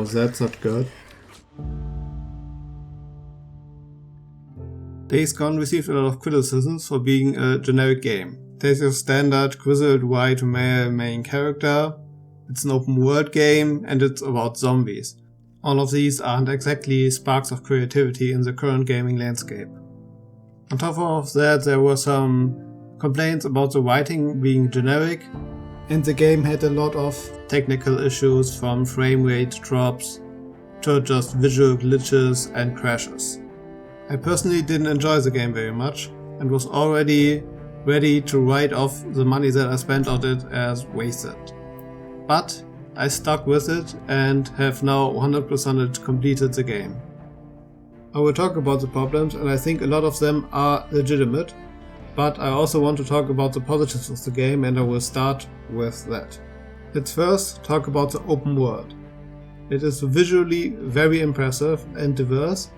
so that's not good. Days Gone received a lot of criticisms for being a generic game. There's your standard grizzled white male main character, it's an open world game, and it's about zombies. All of these aren't exactly sparks of creativity in the current gaming landscape. On top of that, there were some complaints about the writing being generic, and the game had a lot of technical issues, from frame rate drops to just visual glitches and crashes. I personally didn't enjoy the game very much and was already ready to write off the money that I spent on it as wasted. But I stuck with it and have now 100% completed the game. I will talk about the problems, and I think a lot of them are legitimate, but I also want to talk about the positives of the game, and I will start with that. Let's first talk about the open world. It is visually very impressive and diverse,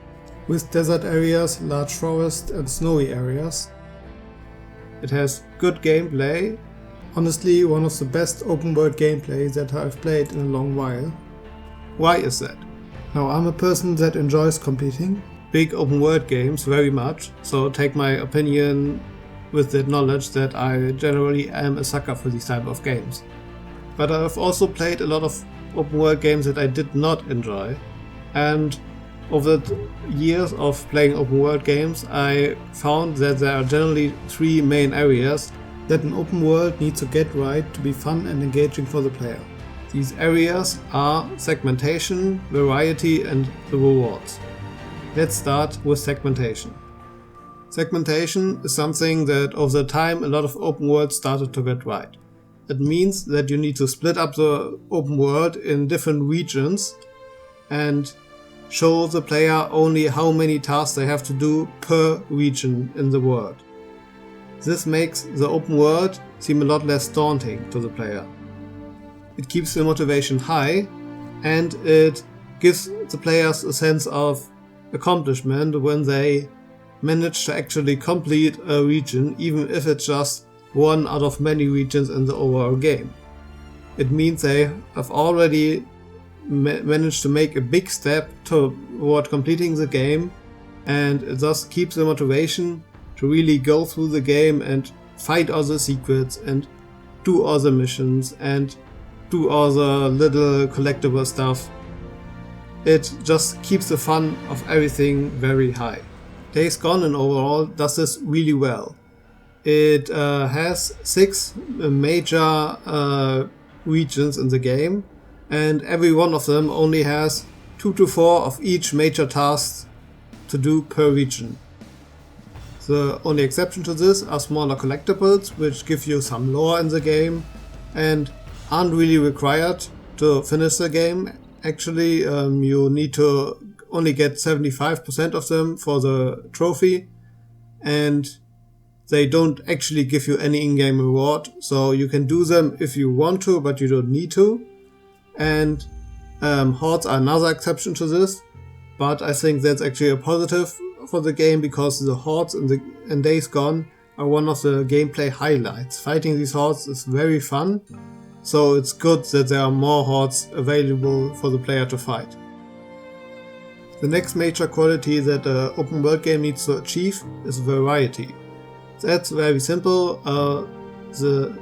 with desert areas, large forests and snowy areas. It has good gameplay, honestly one of the best open world gameplay that I've played in a long while. Why is that? Now, I'm a person that enjoys completing big open world games very much, so take my opinion with that knowledge that I generally am a sucker for these type of games. But I've also played a lot of open world games that I did not enjoy, and over the years of playing open world games, I found that there are generally three main areas that an open world needs to get right to be fun and engaging for the player. These areas are segmentation, variety, and the rewards. Let's start with segmentation. Segmentation is something that over time a lot of open worlds started to get right. That means that you need to split up the open world in different regions and show the player only how many tasks they have to do per region in the world. This makes the open world seem a lot less daunting to the player. It keeps the motivation high, and it gives the players a sense of accomplishment when they manage to actually complete a region, even if it's just one out of many regions in the overall game. It means they have already managed to make a big step toward completing the game, and it thus keeps the motivation to really go through the game and fight all the secrets and do all the missions and do all the little collectible stuff. It just keeps the fun of everything very high. Days Gone in overall does this really well. It has 6 major regions in the game, and every one of them only has 2 to 4 of each major task to do per region. The only exception to this are smaller collectibles, which give you some lore in the game and aren't really required to finish the game. Actually, you need to only get 75% of them for the trophy, and they don't actually give you any in-game reward, so you can do them if you want to, but you don't need to. And hordes are another exception to this, but I think that's actually a positive for the game, because the hordes in Days Gone are one of the gameplay highlights. Fighting these hordes is very fun, so it's good that there are more hordes available for the player to fight. The next major quality that an open world game needs to achieve is variety. That's very simple. The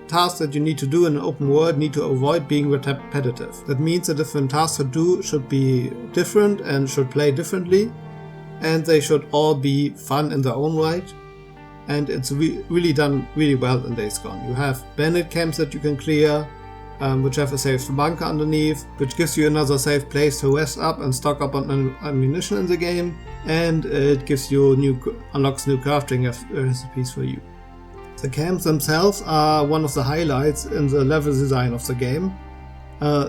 tasks that you need to do in an open world need to avoid being repetitive. That means the different tasks to do should be different and should play differently, and they should all be fun in their own right. And it's really done really well in Days Gone. You have bandit camps that you can clear, which have a safe bunker underneath, which gives you another safe place to rest up and stock up on ammunition in the game, and it gives you unlocks new crafting recipes for you. The camps themselves are one of the highlights in the level design of the game.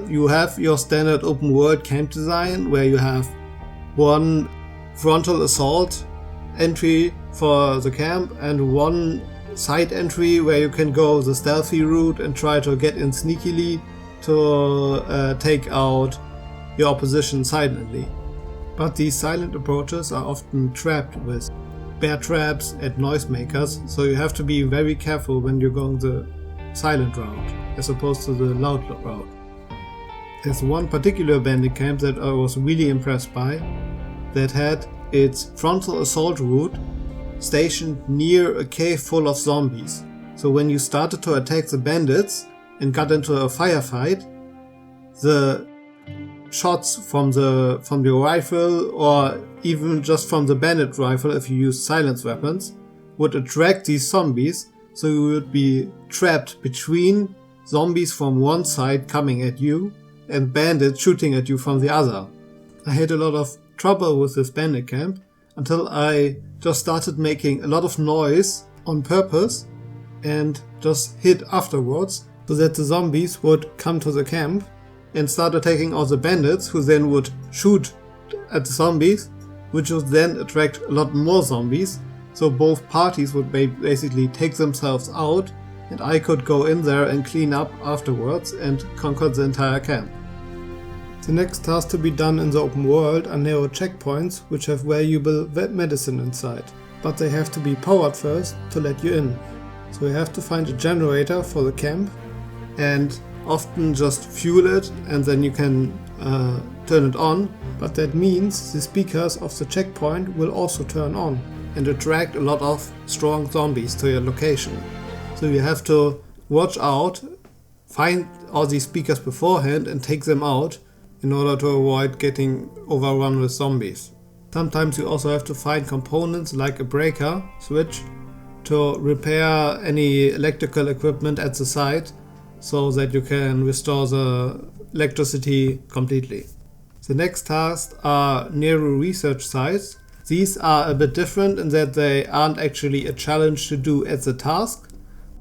You have your standard open world camp design, where you have one frontal assault entry for the camp and one side entry where you can go the stealthy route and try to get in sneakily to take out your opposition silently. But these silent approaches are often trapped with bear traps and noisemakers, so you have to be very careful when you're going the silent route as opposed to the loud route. There's one particular bandit camp that I was really impressed by, that had its frontal assault route stationed near a cave full of zombies. So when you started to attack the bandits and got into a firefight, the shots from your rifle, or even just from the bandit rifle if you use silence weapons, would attract these zombies, so you would be trapped between zombies from one side coming at you and bandits shooting at you from the other. I had a lot of trouble with this bandit camp until I just started making a lot of noise on purpose and just hit afterwards, so that the zombies would come to the camp and start attacking all the bandits, who then would shoot at the zombies, which would then attract a lot more zombies, so both parties would basically take themselves out, and I could go in there and clean up afterwards and conquer the entire camp. The next task to be done in the open world are narrow checkpoints which have valuable medicine inside, but they have to be powered first to let you in. So you have to find a generator for the camp and often just fuel it, and then you can turn it on, but that means the speakers of the checkpoint will also turn on and attract a lot of strong zombies to your location. So you have to watch out, find all these speakers beforehand and take them out in order to avoid getting overrun with zombies. Sometimes you also have to find components like a breaker switch to repair any electrical equipment at the site, so that you can restore the electricity completely. The next tasks are narrow research sites. These are a bit different in that they aren't actually a challenge to do at the task,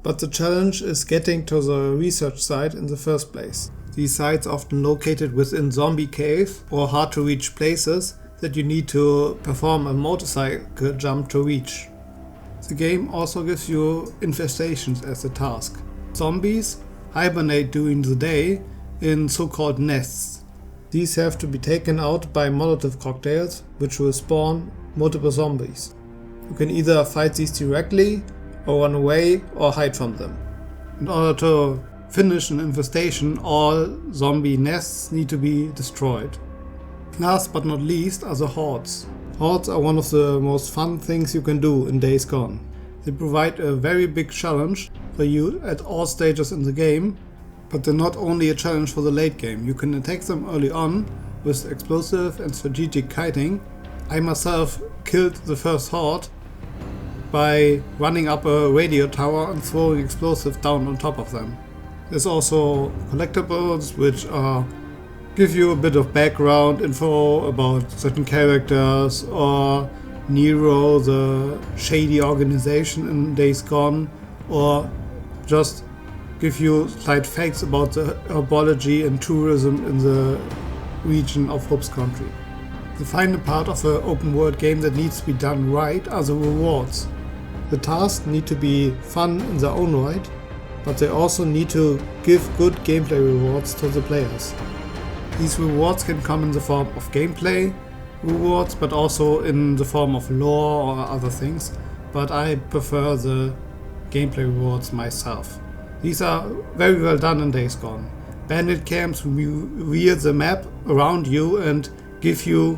but the challenge is getting to the research site in the first place. These sites are often located within zombie caves or hard to reach places that you need to perform a motorcycle jump to reach. The game also gives you infestations as a task. Zombies hibernate during the day in so-called nests. These have to be taken out by Molotov cocktails, which will spawn multiple zombies. You can either fight these directly, or run away, or hide from them. In order to finish an infestation, all zombie nests need to be destroyed. Last but not least are the hordes. Hordes are one of the most fun things you can do in Days Gone. They provide a very big challenge for you at all stages in the game, but they're not only a challenge for the late game. You can attack them early on with explosive and strategic kiting. I myself killed the first horde by running up a radio tower and throwing explosives down on top of them. There's also collectibles which give you a bit of background info about certain characters, or Nero, the shady organization in Days Gone, or just give you slight facts about the herbology and tourism in the region of Hope's Country. The final part of an open world game that needs to be done right are the rewards. The tasks need to be fun in their own right, but they also need to give good gameplay rewards to the players. These rewards can come in the form of gameplay rewards, but also in the form of lore or other things, but I prefer the gameplay rewards myself. These are very well done in Days Gone. Bandit camps reveal the map around you and give you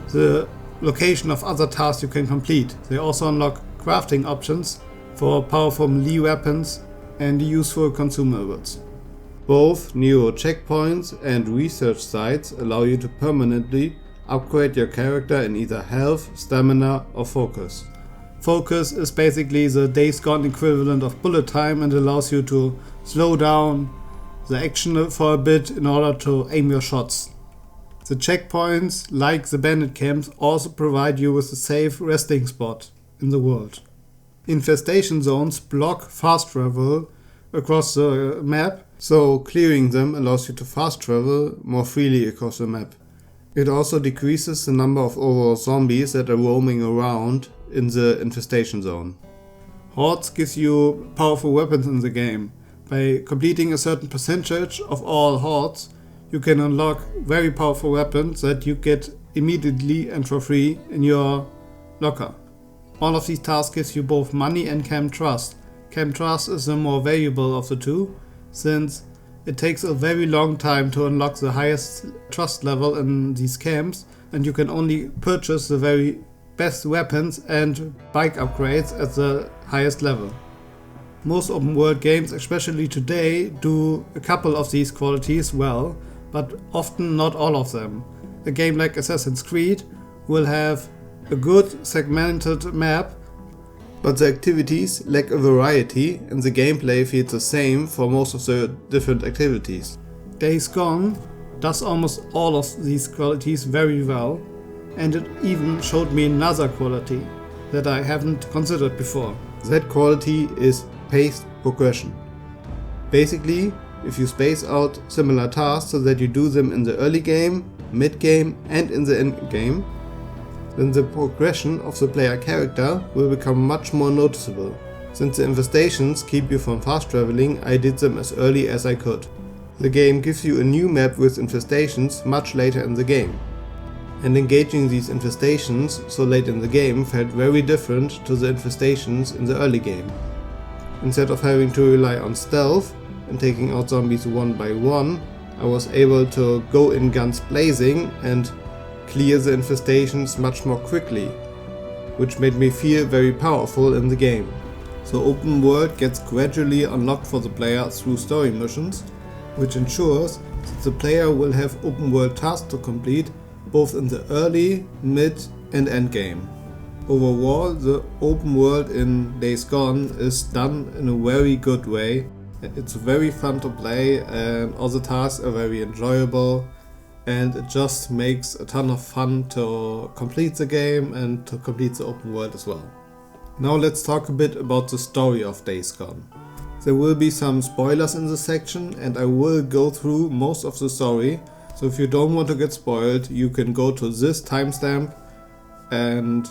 the location of other tasks you can complete. They also unlock crafting options for powerful melee weapons and useful consumables. Both Nero checkpoints and research sites allow you to permanently upgrade your character in either health, stamina or focus. Focus is basically the Days Gone equivalent of bullet time and allows you to slow down the action for a bit in order to aim your shots. The checkpoints, like the bandit camps, also provide you with a safe resting spot in the world. Infestation zones block fast travel across the map, so clearing them allows you to fast travel more freely across the map. It also decreases the number of overall zombies that are roaming around in the infestation zone. Hordes gives you powerful weapons in the game. By completing a certain percentage of all hordes, you can unlock very powerful weapons that you get immediately and for free in your locker. All of these tasks gives you both money and camp trust. Camp trust is the more valuable of the two, since it takes a very long time to unlock the highest trust level in these camps, and you can only purchase the very best weapons and bike upgrades at the highest level. Most open world games, especially today, do a couple of these qualities well, but often not all of them. A game like Assassin's Creed will have a good segmented map, but the activities lack a variety and the gameplay feels the same for most of the different activities. Days Gone does almost all of these qualities very well, and it even showed me another quality that I haven't considered before. That quality is paced progression. Basically, if you space out similar tasks so that you do them in the early game, mid game and in the end game, then the progression of the player character will become much more noticeable. Since the infestations keep you from fast traveling, I did them as early as I could. The game gives you a new map with infestations much later in the game. And engaging these infestations so late in the game felt very different to the infestations in the early game. Instead of having to rely on stealth and taking out zombies one by one, I was able to go in guns blazing and clear the infestations much more quickly, which made me feel very powerful in the game. So open world gets gradually unlocked for the player through story missions, which ensures that the player will have open world tasks to complete both in the early, mid and end game. Overall, the open world in Days Gone is done in a very good way. It's very fun to play and all the tasks are very enjoyable, and it just makes a ton of fun to complete the game and to complete the open world as well. Now let's talk a bit about the story of Days Gone. There will be some spoilers in this section and I will go through most of the story, so if you don't want to get spoiled, you can go to this timestamp and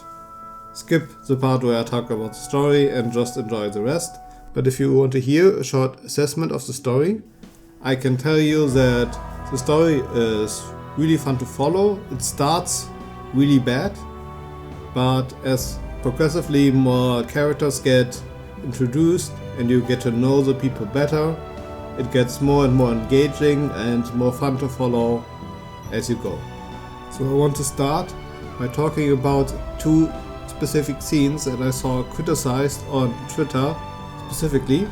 skip the part where I talk about the story and just enjoy the rest. But if you want to hear a short assessment of the story, I can tell you that the story is really fun to follow. It starts really bad, but as progressively more characters get introduced and you get to know the people better, it gets more and more engaging and more fun to follow as you go. So I want to start by talking about two specific scenes that I saw criticized on Twitter specifically.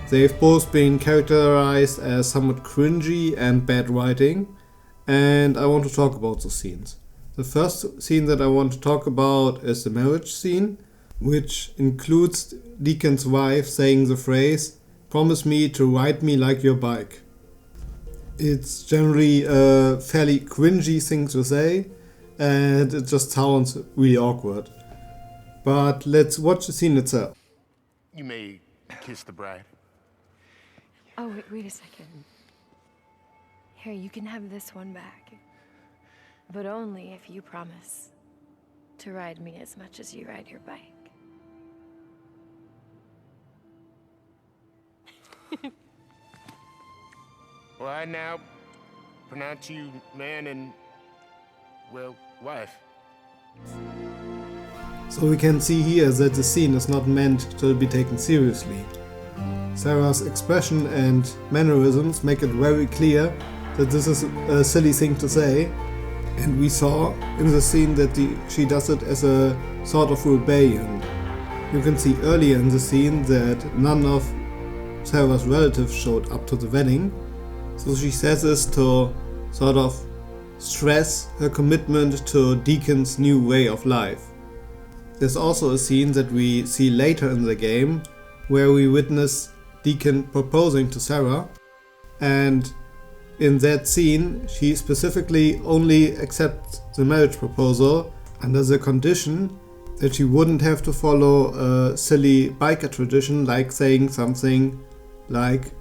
They've both been characterized as somewhat cringy and bad writing, and I want to talk about those scenes. The first scene that I want to talk about is the marriage scene, which includes Deacon's wife saying the phrase, "Promise me to ride me like your bike." It's generally a fairly cringy thing to say, and it just sounds really awkward. But let's watch the scene itself. You may kiss the bride. Oh, wait a second. Here, you can have this one back. But only if you promise to ride me as much as you ride your bike. Well, I now pronounce you man and, well, wife. So we can see here that the scene is not meant to be taken seriously. Sarah's expression and mannerisms make it very clear that this is a silly thing to say, and we saw in the scene that she does it as a sort of rebellion. You can see earlier in the scene that none of Sarah's relatives showed up to the wedding, so she says this to sort of stress her commitment to Deacon's new way of life. There's also a scene that we see later in the game where we witness Deacon proposing to Sarah, and in that scene she specifically only accepts the marriage proposal under the condition that she wouldn't have to follow a silly biker tradition like saying something like,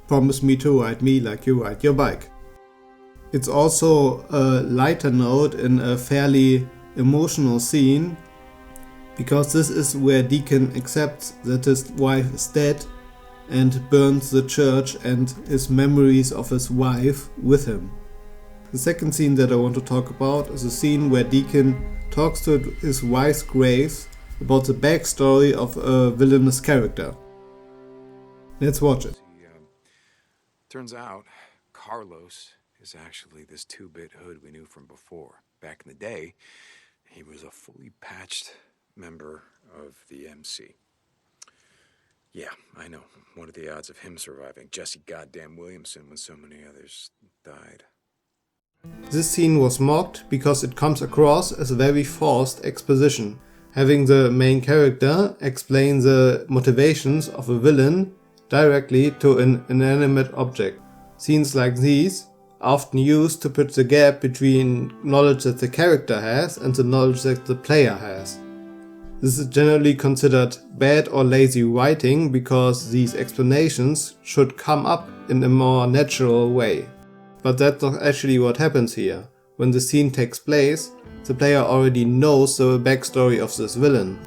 "Promise me to ride me like you ride your bike." It's also a lighter note in a fairly emotional scene, because this is where Deacon accepts that his wife is dead and burns the church and his memories of his wife with him. The second scene that I want to talk about is a scene where Deacon talks to his wife's grave about the backstory of a villainous character. Let's watch it. Turns out, Carlos is actually this 2-bit hood we knew from before. Back in the day, he was a fully patched member of the MC. Yeah, I know. What are the odds of him surviving Jesse goddamn Williamson when so many others died? This scene was mocked because it comes across as a very forced exposition, having the main character explain the motivations of a villain directly to an inanimate object. Scenes like these are often used to bridge the gap between knowledge that the character has and the knowledge that the player has. This is generally considered bad or lazy writing because these explanations should come up in a more natural way. But that's not actually what happens here. When the scene takes place, the player already knows the backstory of this villain.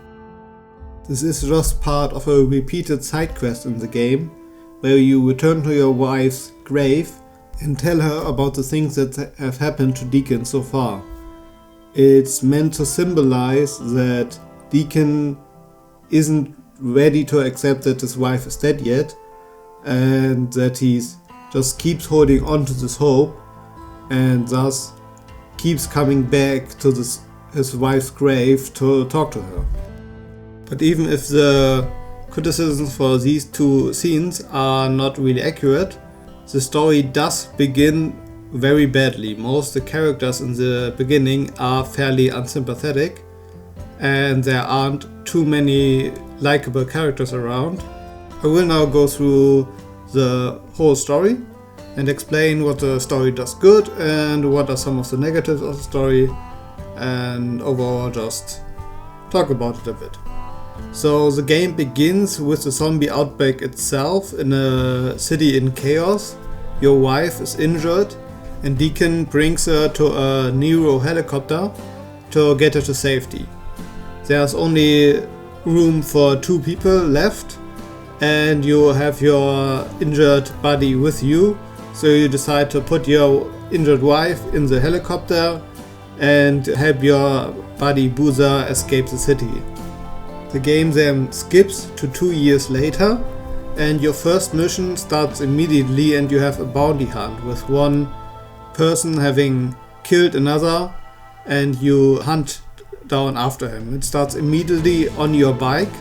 This is just part of a repeated side quest in the game, where you return to your wife's grave and tell her about the things that have happened to Deacon so far. It's meant to symbolize that Deacon isn't ready to accept that his wife is dead yet, and that he's just keeps holding on to this hope and thus keeps coming back to his wife's grave to talk to her. But even if the criticisms for these two scenes are not really accurate, the story does begin very badly. Most of the characters in the beginning are fairly unsympathetic, and there aren't too many likable characters around. I will now go through the whole story and explain what the story does good and what are some of the negatives of the story, and overall just talk about it a bit. So the game begins with the zombie outbreak itself in a city in chaos. Your wife is injured and Deacon brings her to a Nero helicopter to get her to safety. There's only room for 2 people left and you have your injured buddy with you, so you decide to put your injured wife in the helicopter and help your buddy Boozer escape the city. The game then skips to 2 years later and your first mission starts immediately, and you have a bounty hunt with one person having killed another and you hunt down after him. It starts immediately on your bike.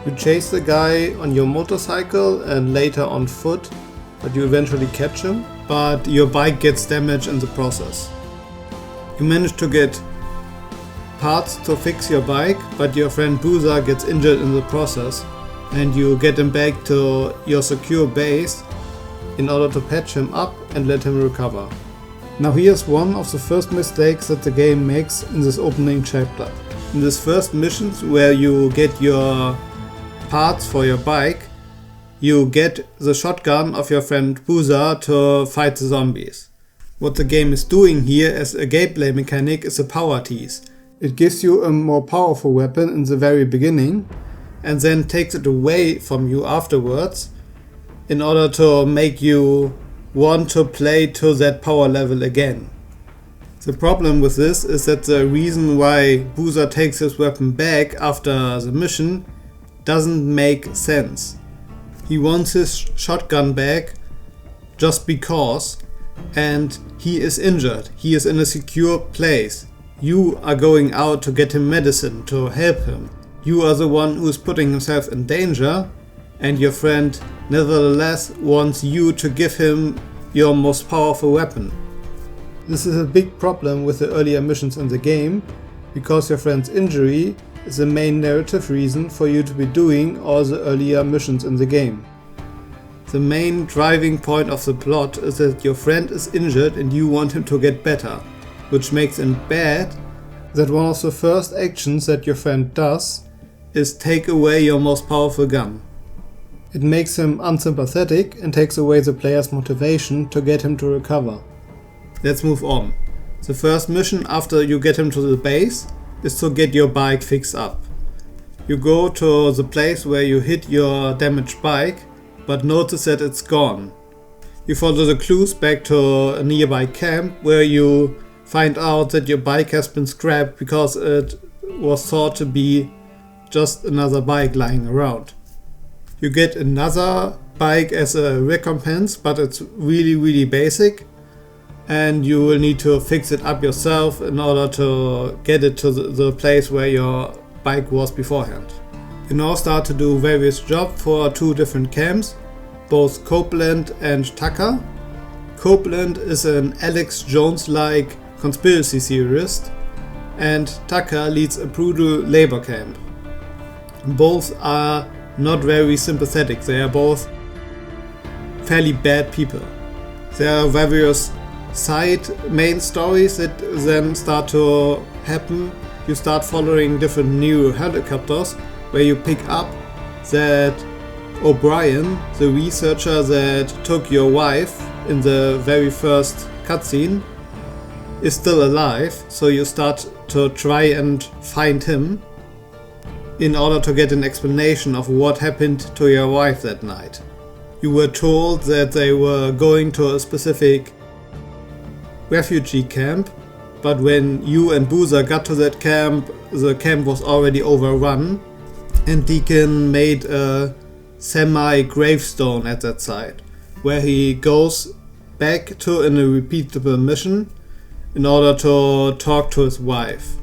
You chase the guy on your motorcycle and later on foot, but you eventually catch him, but your bike gets damaged in the process. You manage to get parts to fix your bike, but your friend Boozer gets injured in the process, and you get him back to your secure base in order to patch him up and let him recover. Now here's one of the first mistakes that the game makes in this opening chapter. In this first mission where you get your parts for your bike, you get the shotgun of your friend Boozer to fight the zombies. What the game is doing here as a gameplay mechanic is a power tease. It gives you a more powerful weapon in the very beginning and then takes it away from you afterwards in order to make you want to play to that power level again. The problem with this is that the reason why Boozer takes his weapon back after the mission doesn't make sense. He wants his shotgun back just because, and he is injured. He is in a secure place. You are going out to get him medicine to help him. You are the one who is putting himself in danger, and your friend nevertheless wants you to give him your most powerful weapon. This is a big problem with the earlier missions in the game, because your friend's injury is the main narrative reason for you to be doing all the earlier missions in the game. The main driving point of the plot is that your friend is injured and you want him to get better, which makes it bad that one of the first actions that your friend does is take away your most powerful gun. It makes him unsympathetic and takes away the player's motivation to get him to recover. Let's move on. The first mission after you get him to the base is to get your bike fixed up. You go to the place where you hit your damaged bike, but notice that it's gone. You follow the clues back to a nearby camp where you find out that your bike has been scrapped because it was thought to be just another bike lying around. You get another bike as a recompense, but it's really basic. And you will need to fix it up yourself in order to get it to the place where your bike was beforehand. You now start to do various jobs for 2 different camps, both Copeland and Tucker. Copeland is an Alex Jones-like conspiracy theorist, and Tucker leads a brutal labor camp. Both are not very sympathetic, they are both fairly bad people. There are various side main stories that then start to happen. You start following different new helicopters where you pick up that O'Brien, the researcher that took your wife in the very first cutscene, is still alive, so you start to try and find him in order to get an explanation of what happened to your wife that night. You were told that they were going to a specific refugee camp, but when you and Boozer got to that camp, the camp was already overrun, and Deacon made a semi-gravestone at that site, where he goes back to in a repeatable mission in order to talk to his wife.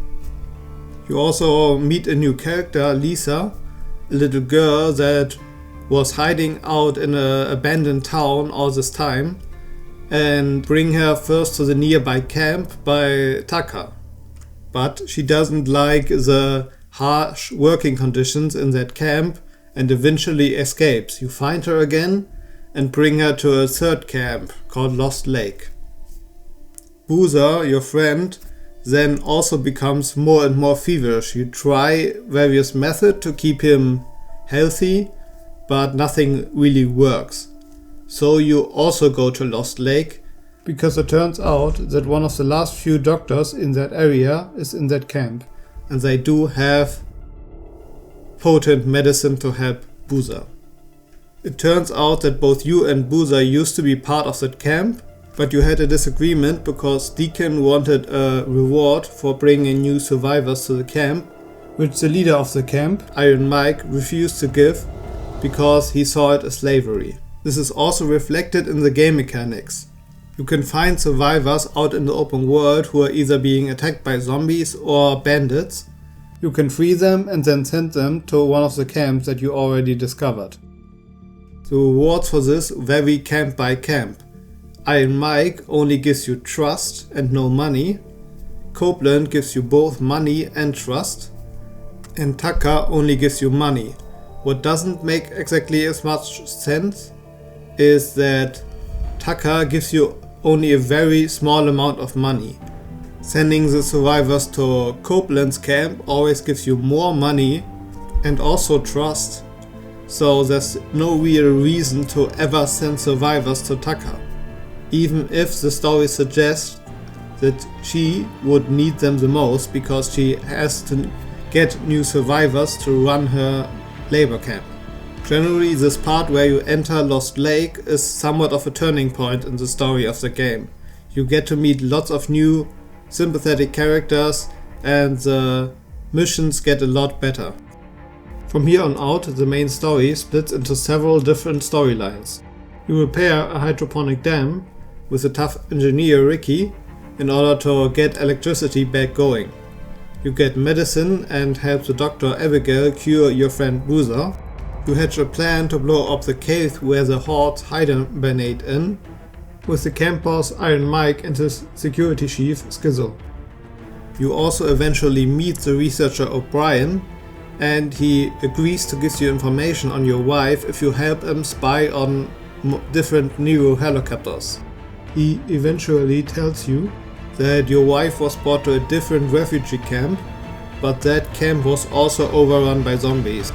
You also meet a new character, Lisa, a little girl that was hiding out in an abandoned town all this time, and bring her first to the nearby camp by Tucker. But she doesn't like the harsh working conditions in that camp and eventually escapes. You find her again and bring her to a third camp called Lost Lake. Boozer, your friend, then also becomes more and more feverish. You try various methods to keep him healthy, but nothing really works. So you also go to Lost Lake, because it turns out that one of the last few doctors in that area is in that camp, and they do have potent medicine to help Boozer. It turns out that both you and Boozer used to be part of that camp, but you had a disagreement because Deacon wanted a reward for bringing new survivors to the camp, which the leader of the camp, Iron Mike, refused to give because he saw it as slavery. This is also reflected in the game mechanics. You can find survivors out in the open world who are either being attacked by zombies or bandits. You can free them and then send them to one of the camps that you already discovered. The rewards for this vary camp by camp. Iron Mike only gives you trust and no money. Copeland gives you both money and trust. And Tucker only gives you money. What doesn't make exactly as much sense is that Tucker gives you only a very small amount of money. Sending the survivors to Copeland's camp always gives you more money and also trust, so there's no real reason to ever send survivors to Tucker, even if the story suggests that she would need them the most because she has to get new survivors to run her labor camp. Generally, this part where you enter Lost Lake is somewhat of a turning point in the story of the game. You get to meet lots of new sympathetic characters and the missions get a lot better. From here on out, the main story splits into several different storylines. You repair a hydroponic dam with a tough engineer Ricky in order to get electricity back going. You get medicine and help the doctor Abigail cure your friend Boozer. You hatch a plan to blow up the cave where the Hordes hibernate in, with the camp boss Iron Mike and his security chief Schizo. You also eventually meet the researcher O'Brien, and he agrees to give you information on your wife if you help him spy on different Nero helicopters. He eventually tells you that your wife was brought to a different refugee camp, but that camp was also overrun by zombies,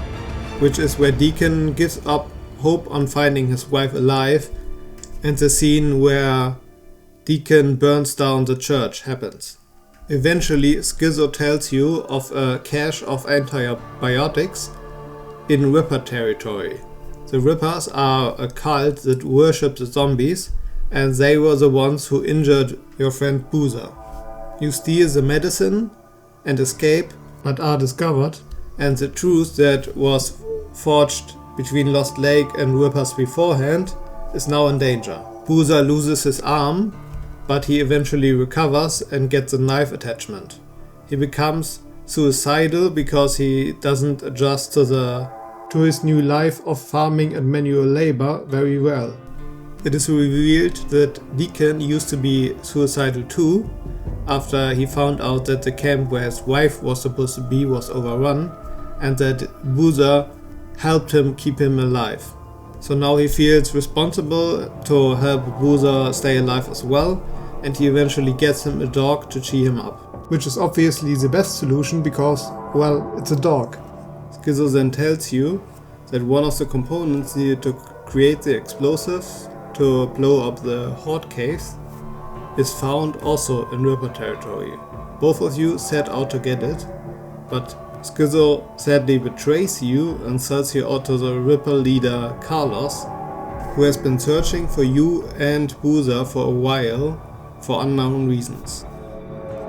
which is where Deacon gives up hope on finding his wife alive, and the scene where Deacon burns down the church happens. Eventually, Schizo tells you of a cache of antibiotics in Ripper territory. The Rippers are a cult that worships the zombies, and they were the ones who injured your friend Boozer. You steal the medicine and escape, but are discovered, and the truth that was forged between Lost Lake and Rippers beforehand is now in danger. Boozer loses his arm, but he eventually recovers and gets a knife attachment. He becomes suicidal because he doesn't adjust to his new life of farming and manual labor very well. It is revealed that Deacon used to be suicidal too, after he found out that the camp where his wife was supposed to be was overrun, and that Boozer helped him keep him alive. So now he feels responsible to help Boozer stay alive as well, and he eventually gets him a dog to cheer him up. Which is obviously the best solution because, well, it's a dog. Schizo then tells you that one of the components needed to create the explosives to blow up the Horde caves is found also in Ripper territory. Both of you set out to get it, but Schizo sadly betrays you and sells you out to the Ripper leader Carlos, who has been searching for you and Boozer for a while for unknown reasons.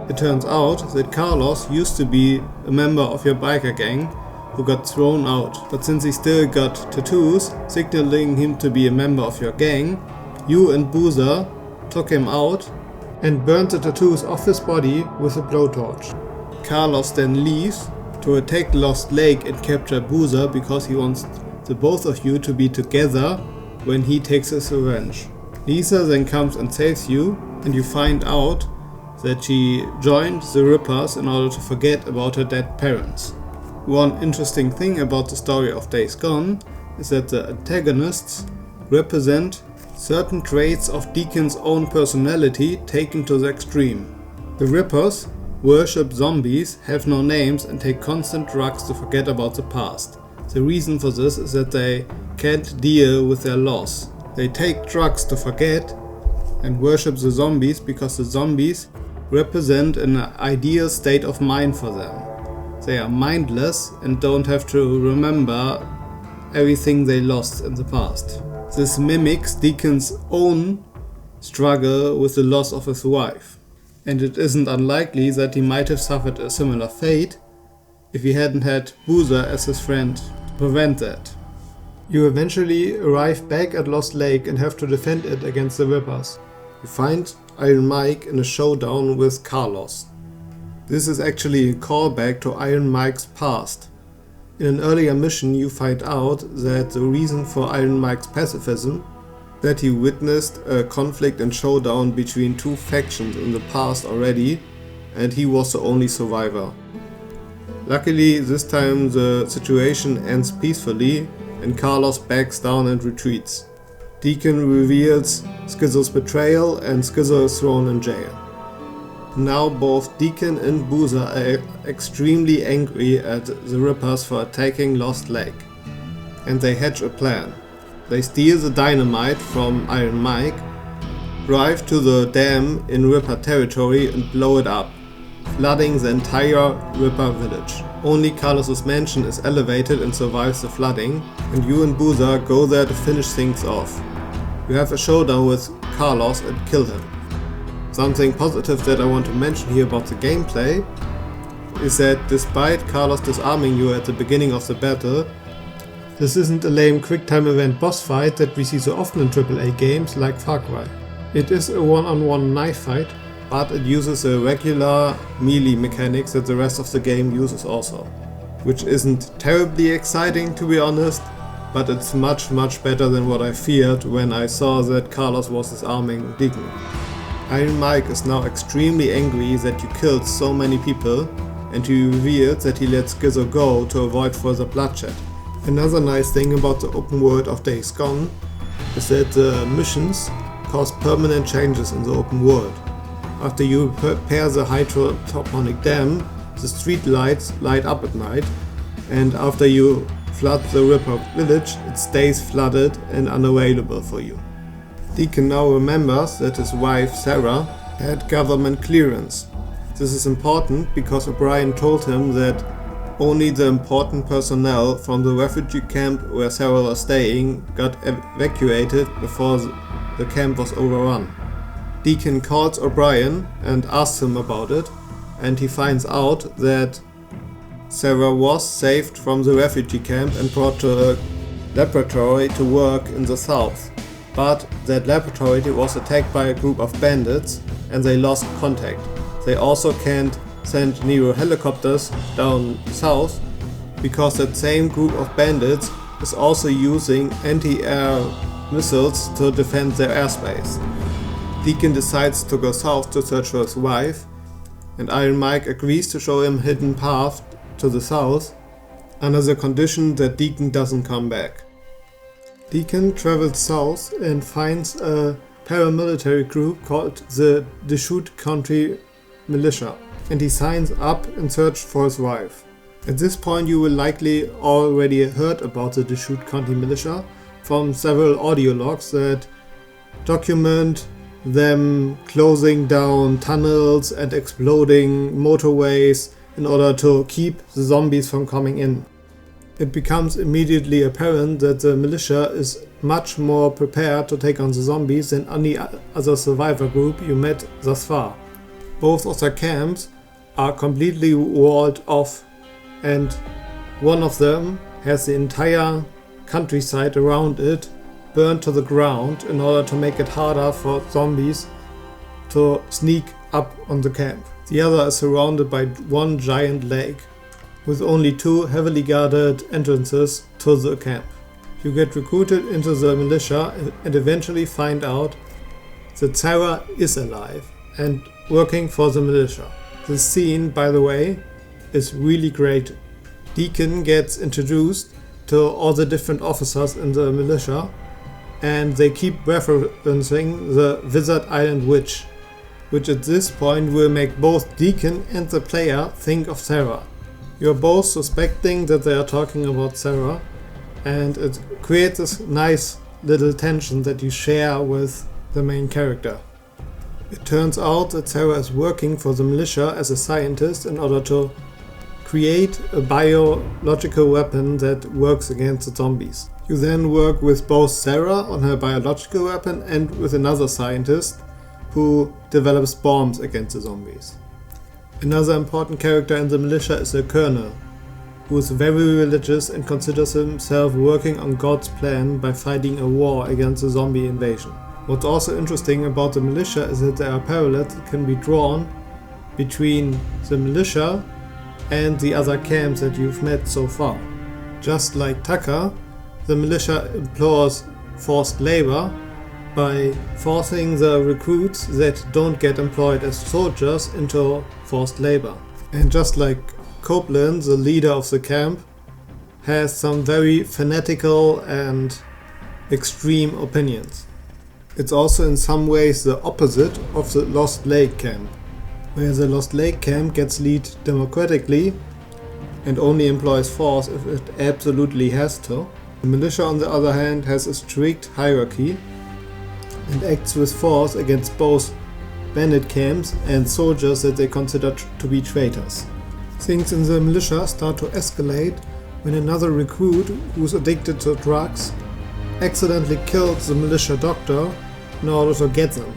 It turns out that Carlos used to be a member of your biker gang who got thrown out, but since he still got tattoos signaling him to be a member of your gang, you and Boozer took him out and burned the tattoos off his body with a blowtorch. Carlos then leaves to attack Lost Lake and capture Boozer because he wants the both of you to be together when he takes his revenge. Lisa then comes and saves you, and you find out that she joined the Rippers in order to forget about her dead parents. One interesting thing about the story of Days Gone is that the antagonists represent certain traits of Deacon's own personality taken to the extreme. The Rippers worship zombies, have no names, and take constant drugs to forget about the past. The reason for this is that they can't deal with their loss. They take drugs to forget and worship the zombies because the zombies represent an ideal state of mind for them. They are mindless and don't have to remember everything they lost in the past. This mimics Deacon's own struggle with the loss of his wife, and it isn't unlikely that he might have suffered a similar fate if he hadn't had Boozer as his friend to prevent that. You eventually arrive back at Lost Lake and have to defend it against the Rippers. You find Iron Mike in a showdown with Carlos. This is actually a callback to Iron Mike's past. In an earlier mission you find out that the reason for Iron Mike's pacifism that he witnessed a conflict and showdown between two factions in the past already, and he was the only survivor. Luckily this time the situation ends peacefully and Carlos backs down and retreats. Deacon reveals Schizo's betrayal and Schizo is thrown in jail. Now both Deacon and Boozer are extremely angry at the Rippers for attacking Lost Lake, and they hatch a plan. They steal the dynamite from Iron Mike, drive to the dam in Ripper territory and blow it up, flooding the entire Ripper village. Only Carlos's mansion is elevated and survives the flooding, and you and Boozer go there to finish things off. You have a showdown with Carlos and kill him. Something positive that I want to mention here about the gameplay is that despite Carlos disarming you at the beginning of the battle, this isn't a lame quick-time event boss fight that we see so often in AAA games like Far Cry. It is a one-on-one knife fight, but it uses a regular melee mechanics that the rest of the game uses also. Which isn't terribly exciting to be honest, but it's much better than what I feared when I saw that Carlos was disarming Deacon. Iron Mike is now extremely angry that you killed so many people, and he reveals that he let Schizo go to avoid further bloodshed. Another nice thing about the open world of Days Gone is that the missions cause permanent changes in the open world. After you repair the hydroponic dam, the street lights light up at night, and after you flood the Ripper village, it stays flooded and unavailable for you. Deacon now remembers that his wife Sarah had government clearance. This is important because O'Brien told him that only the important personnel from the refugee camp where Sarah was staying got evacuated before the camp was overrun. Deacon calls O'Brien and asks him about it, and he finds out that Sarah was saved from the refugee camp and brought to a laboratory to work in the south, but that laboratory was attacked by a group of bandits and they lost contact. They also can't send Nero helicopters down south because that same group of bandits is also using anti-air missiles to defend their airspace. Deacon decides to go south to search for his wife, and Iron Mike agrees to show him a hidden path to the south under the condition that Deacon doesn't come back. Deacon travels south and finds a paramilitary group called the Deschutes County Militia, and he signs up in search for his wife. At this point you will likely already heard about the Deschutes County Militia from several audio logs that document them closing down tunnels and exploding motorways in order to keep the zombies from coming in. It becomes immediately apparent that the militia is much more prepared to take on the zombies than any other survivor group you met thus far. Both of their camps are completely walled off, and one of them has the entire countryside around it burned to the ground in order to make it harder for zombies to sneak up on the camp. The other is surrounded by one giant lake with only 2 heavily guarded entrances to the camp. You get recruited into the militia and eventually find out that Sarah is alive and working for the militia. The scene, by the way, is really great. Deacon gets introduced to all the different officers in the militia, and they keep referencing the Wizard Island Witch, which at this point will make both Deacon and the player think of Sarah. You're both suspecting that they are talking about Sarah, and it creates this nice little tension that you share with the main character. It turns out that Sarah is working for the militia as a scientist in order to create a biological weapon that works against the zombies. You then work with both Sarah on her biological weapon and with another scientist who develops bombs against the zombies. Another important character in the militia is the colonel, who is very religious and considers himself working on God's plan by fighting a war against the zombie invasion. What's also interesting about the militia is that there are parallels that can be drawn between the militia and the other camps that you've met so far. Just like Tucker, the militia employs forced labor by forcing the recruits that don't get employed as soldiers into forced labor. And just like Copeland, the leader of the camp, has some very fanatical and extreme opinions. It's also in some ways the opposite of the Lost Lake camp, where the Lost Lake camp gets led democratically and only employs force if it absolutely has to. The militia, on the other hand, has a strict hierarchy and acts with force against both bandit camps and soldiers that they consider to be traitors. Things in the militia start to escalate when another recruit who's addicted to drugs accidentally kills the militia doctor in order to get them.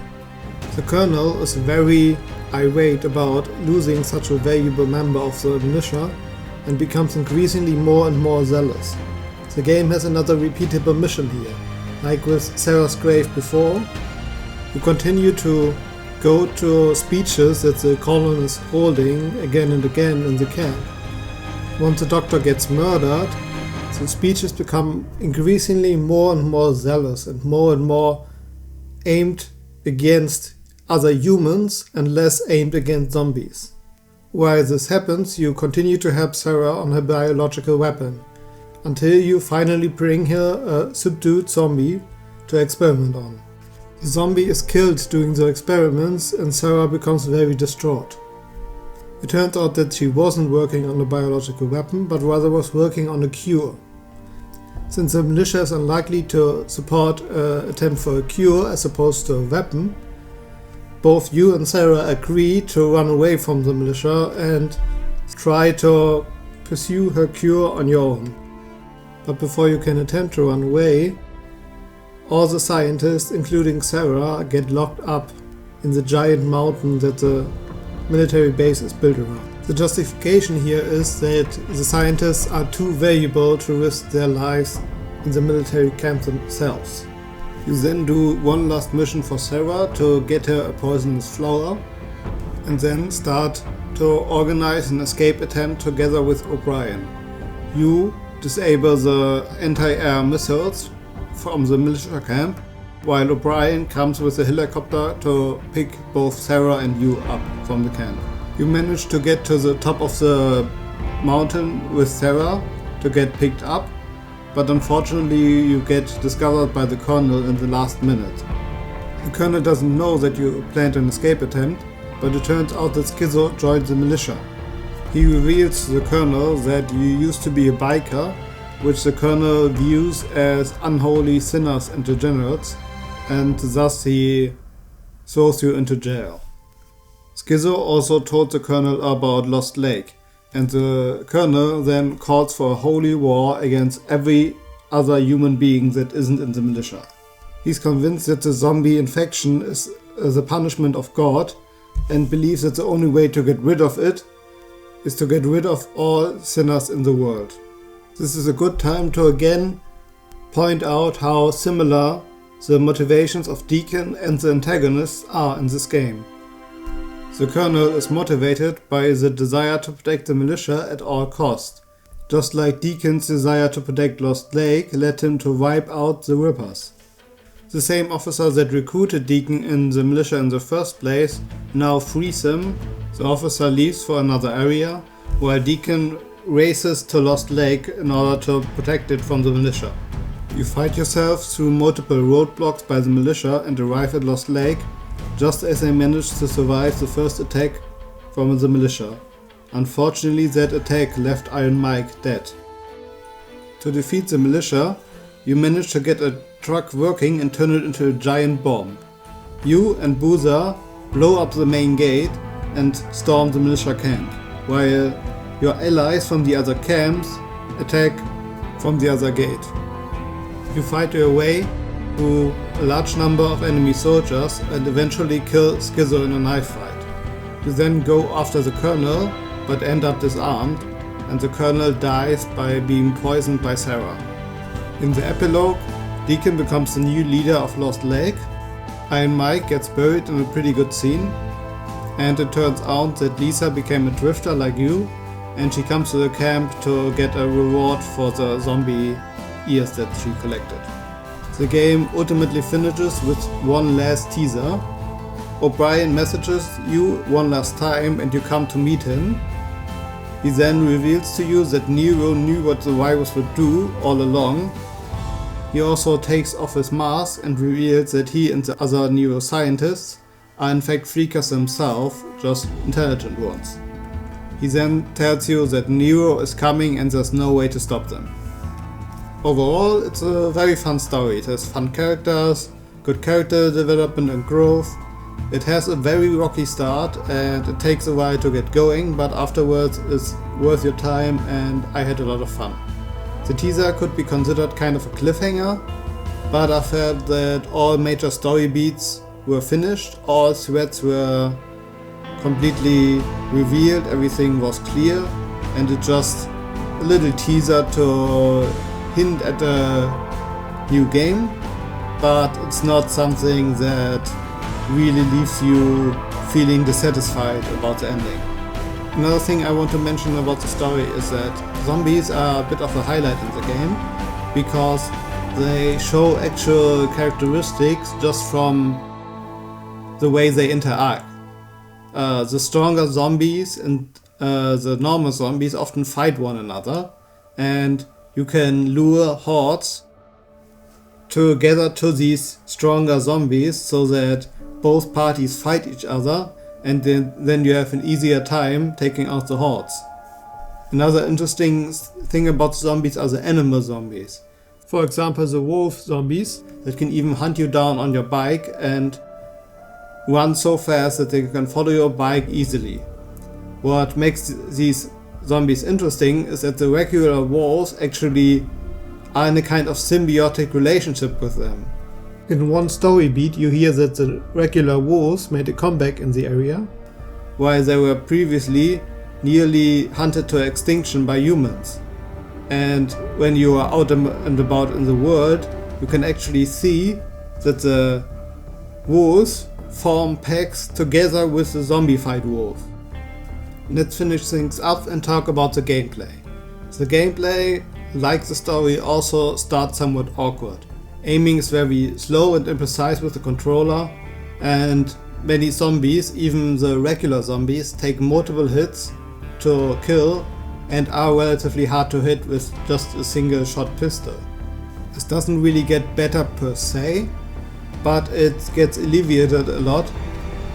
The colonel is very irate about losing such a valuable member of the militia and becomes increasingly more and more zealous. The game has another repeatable mission here. Like with Sarah's grave before, you continue to go to speeches that the colonel is holding again and again in the camp. Once the doctor gets murdered, the speeches become increasingly more and more zealous and more aimed against other humans and less aimed against zombies. While this happens, you continue to help Sarah on her biological weapon, until you finally bring her a subdued zombie to experiment on. The zombie is killed during the experiments and Sarah becomes very distraught. It turns out that she wasn't working on a biological weapon, but rather was working on a cure. Since the militia is unlikely to support an attempt for a cure as opposed to a weapon, both you and Sarah agree to run away from the militia and try to pursue her cure on your own. But before you can attempt to run away, all the scientists, including Sarah, get locked up in the giant mountain that the military base is built around. The justification here is that the scientists are too valuable to risk their lives in the military camp themselves. You then do one last mission for Sarah to get her a poisonous flower, and then start to organize an escape attempt together with O'Brien. You disable the anti-air missiles from the militia camp, while O'Brien comes with a helicopter to pick both Sarah and you up from the camp. You manage to get to the top of the mountain with Sarah to get picked up, but unfortunately you get discovered by the Colonel in the last minute. The Colonel doesn't know that you planned an escape attempt, but it turns out that Schizo joined the militia. He reveals to the Colonel that you used to be a biker, which the Colonel views as unholy sinners and degenerates, and thus he throws you into jail. Schizo also told the Colonel about Lost Lake, and the Colonel then calls for a holy war against every other human being that isn't in the militia. He's convinced that the zombie infection is the punishment of God, and believes that the only way to get rid of it is to get rid of all sinners in the world. This is a good time to again point out how similar the motivations of Deacon and the antagonists are in this game. The Colonel is motivated by the desire to protect the militia at all costs, just like Deacon's desire to protect Lost Lake led him to wipe out the Rippers. The same officer that recruited Deacon in the militia in the first place now frees him. The officer leaves for another area, while Deacon races to Lost Lake in order to protect it from the militia. You fight yourself through multiple roadblocks by the militia and arrive at Lost Lake, just as they manage to survive the first attack from the militia. Unfortunately, that attack left Iron Mike dead. To defeat the militia, you manage to get a truck working and turn it into a giant bomb. You and Boozer blow up the main gate and storm the militia camp, while your allies from the other camps attack from the other gate. You fight your way through a large number of enemy soldiers and eventually kill Schizo in a knife fight. You then go after the Colonel, but end up disarmed, and the Colonel dies by being poisoned by Sarah. In the epilogue, Deacon becomes the new leader of Lost Lake, Iron Mike gets buried in a pretty good scene, and it turns out that Lisa became a drifter like you, and she comes to the camp to get a reward for the zombie ears that she collected. The game ultimately finishes with one last teaser. O'Brien messages you one last time and you come to meet him. He then reveals to you that Nero knew what the virus would do all along. He also takes off his mask and reveals that he and the other neuroscientists are in fact freakers themselves, just intelligent ones. He then tells you that Nero is coming and there's no way to stop them. Overall, it's a very fun story. It has fun characters, good character development and growth. It has a very rocky start and it takes a while to get going, but afterwards it's worth your time and I had a lot of fun. The teaser could be considered kind of a cliffhanger, but I felt that all major story beats were finished, all threads were completely revealed, everything was clear, and it's just a little teaser to hint at a new game, but it's not something that really leaves you feeling dissatisfied about the ending. Another thing I want to mention about the story is that zombies are a bit of a highlight in the game because they show actual characteristics just from the way they interact. The stronger zombies and the normal zombies often fight one another, and you can lure hordes together to these stronger zombies so that both parties fight each other, and then you have an easier time taking out the hordes. Another interesting thing about zombies are the animal zombies. For example, the wolf zombies that can even hunt you down on your bike and run so fast that they can follow your bike easily. What makes these zombies interesting is that the regular wolves actually are in a kind of symbiotic relationship with them. In one story beat you hear that the regular wolves made a comeback in the area, while they were previously nearly hunted to extinction by humans. and when you are out and about in the world, you can actually see that the wolves form packs together with the zombified wolf. Let's finish things up and talk about the gameplay. The gameplay, like the story, also starts somewhat awkward. Aiming is very slow and imprecise with the controller, and many zombies, even the regular zombies, take multiple hits to kill and are relatively hard to hit with just a single shot pistol. This doesn't really get better per se, but it gets alleviated a lot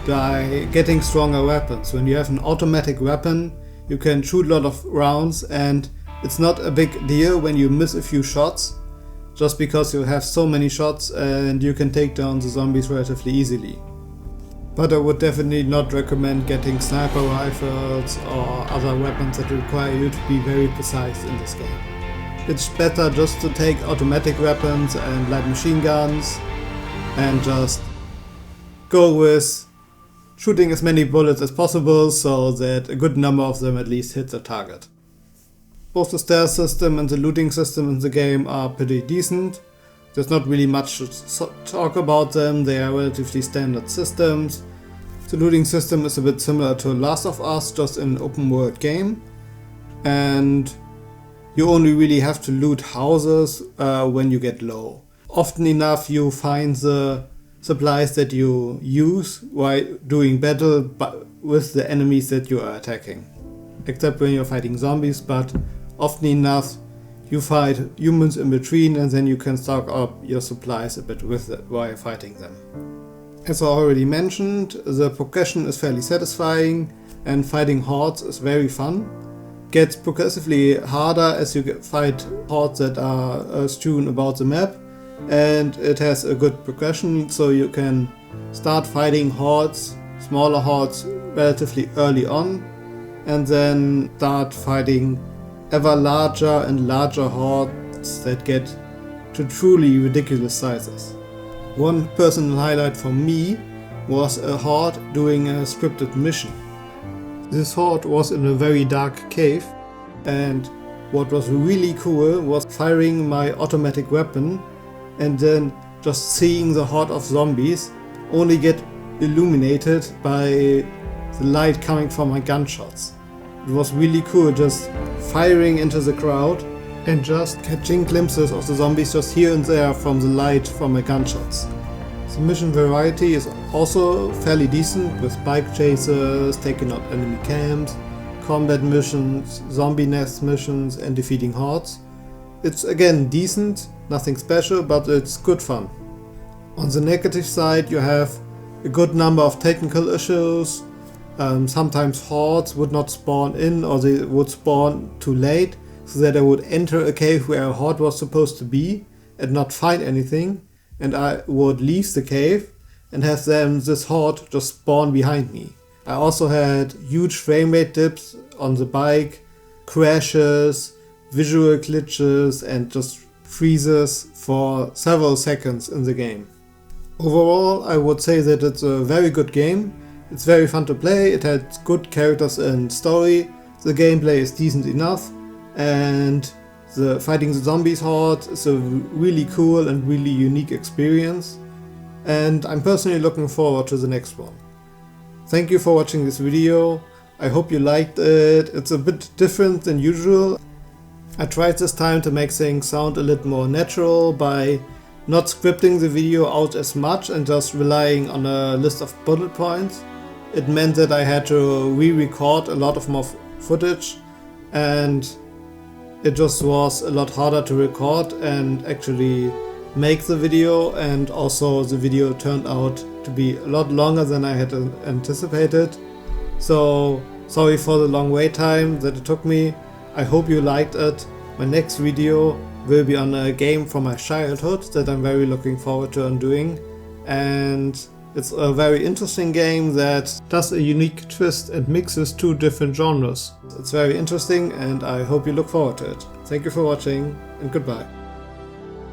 by getting stronger weapons. When you have an automatic weapon, you can shoot a lot of rounds, and it's not a big deal when you miss a few shots, just because you have so many shots and you can take down the zombies relatively easily. But I would definitely not recommend getting sniper rifles or other weapons that require you to be very precise in this game. It's better just to take automatic weapons and light machine guns and just go with shooting as many bullets as possible so that a good number of them at least hit the target. Both the stealth system and the looting system in the game are pretty decent. There's not really much to talk about them, they are relatively standard systems. The looting system is a bit similar to Last of Us, just in an open world game. And you only really have to loot houses when you get low. Often enough you find the supplies that you use while doing battle with the enemies that you are attacking. Except when you're fighting zombies, but often enough you fight humans in between, and then you can stock up your supplies a bit with it while fighting them. As I already mentioned, the progression is fairly satisfying and fighting hordes is very fun. Gets progressively harder as you fight hordes that are strewn about the map, and it has a good progression, so you can start fighting hordes, smaller hordes, relatively early on, and then start fighting ever larger and larger hordes that get to truly ridiculous sizes. One personal highlight for me was a horde doing a scripted mission. This horde was in a very dark cave, and what was really cool was firing my automatic weapon and then just seeing the horde of zombies only get illuminated by the light coming from my gunshots. It was really cool just firing into the crowd and just catching glimpses of the zombies just here and there from the light from my gunshots. The mission variety is also fairly decent, with bike chases, taking out enemy camps, combat missions, zombie nest missions and defeating hordes. It's again decent, nothing special, but it's good fun. On the negative side you have a good number of technical issues. Sometimes hordes would not spawn in, or they would spawn too late, so that I would enter a cave where a horde was supposed to be and not find anything, and I would leave the cave and have this horde just spawn behind me. I also had huge frame rate dips on the bike, crashes, visual glitches and just freezes for several seconds in the game. Overall, I would say that it's a very good game. It's very fun to play, it had good characters and story, the gameplay is decent enough, and the fighting the zombies horde is a really cool and really unique experience, and I'm personally looking forward to the next one. Thank you for watching this video, I hope you liked it. It's a bit different than usual. I tried this time to make things sound a little more natural by not scripting the video out as much and just relying on a list of bullet points. It meant that I had to re-record a lot of more footage, and it just was a lot harder to record and actually make the video, and also the video turned out to be a lot longer than I had anticipated. So sorry for the long wait time that it took me. I hope you liked it. My next video will be on a game from my childhood that I'm very looking forward to doing, and it's a very interesting game that does a unique twist and mixes two different genres. It's very interesting and I hope you look forward to it. Thank you for watching and goodbye.